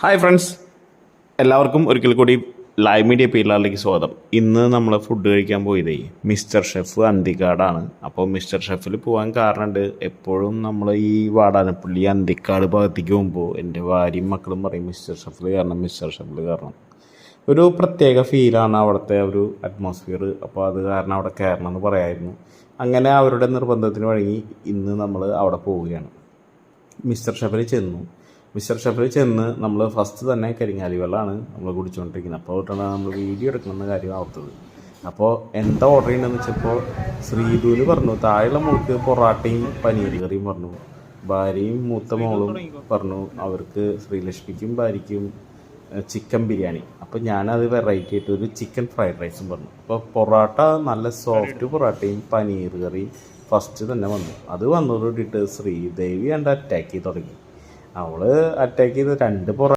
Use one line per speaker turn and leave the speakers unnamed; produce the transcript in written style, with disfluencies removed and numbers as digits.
Hi friends, എല്ലാവർക്കും ഒരിക്കൽ കൂടി ലൈവ് മീഡിയ പീലാറിലേക്ക് സ്വാഗതം. ഇന്ന് നമ്മൾ ഫുഡ് കഴിക്കാൻ പോയതേ മിസ്റ്റർ ഷെഫ് അന്തിക്കാടാണ്. അപ്പോൾ മിസ്റ്റർ ഷെഫിൽ പോകാൻ കാരണമുണ്ട്. എപ്പോഴും നമ്മൾ ഈ വാടാനപ്പള്ളി അന്തിക്കാട് ഭാഗത്തേക്ക് പോകുമ്പോൾ എൻ്റെ ഭാര്യയും മക്കളും പറയും മിസ്റ്റർ ഷെഫിൽ കാരണം, മിസ്റ്റർ ഷെഫിൽ കാരണം. ഒരു പ്രത്യേക ഫീലാണ് അവിടുത്തെ ഒരു അറ്റ്മോസ്ഫിയർ. അപ്പോൾ അത് കാരണം അവിടെ കയറണം എന്ന് പറയായിരുന്നു. അങ്ങനെ അവരുടെ നിർബന്ധത്തിന് വഴങ്ങി ഇന്ന് നമ്മൾ അവിടെ പോവുകയാണ്. മിസ്റ്റർ ഷെഫിൽ ചെന്ന് നമ്മൾ ഫസ്റ്റ് തന്നെ കരിങ്ങാലി വെള്ളമാണ് നമ്മൾ കുടിച്ചുകൊണ്ടിരിക്കുന്നത്. അപ്പോൾ തൊട്ടാണ് നമ്മൾ വീഡിയോ എടുക്കണമെന്ന കാര്യം ഓർത്തത്. അപ്പോൾ എന്താ ഓർഡർ ചെയ്യണമെന്ന് വെച്ചപ്പോൾ ശ്രീധുവിന് പറഞ്ഞു, താഴെയുള്ള മോൾക്ക് പൊറാട്ടയും പനീർ കറിയും പറഞ്ഞു. ഭാര്യയും മൂത്ത മോളും പറഞ്ഞു അവർക്ക് ശ്രീലക്ഷ്മിക്കും ഭാര്യയ്ക്കും ചിക്കൻ ബിരിയാണി. അപ്പോൾ ഞാനത് വെറൈറ്റി ആയിട്ട് ഒരു ചിക്കൻ ഫ്രൈഡ് റൈസും പറഞ്ഞു. അപ്പോൾ പൊറോട്ട നല്ല സോഫ്റ്റ് പൊറോട്ടയും പനീർ കറിയും ഫസ്റ്റ് തന്നെ വന്നു. അത് വന്നതോടിയിട്ട് ശ്രീദേവി കണ്ട് അറ്റാക്ക് ചെയ്ത് തുടങ്ങി. അവൾ അറ്റാക്ക് ചെയ്ത് 2 പൊറോട്ട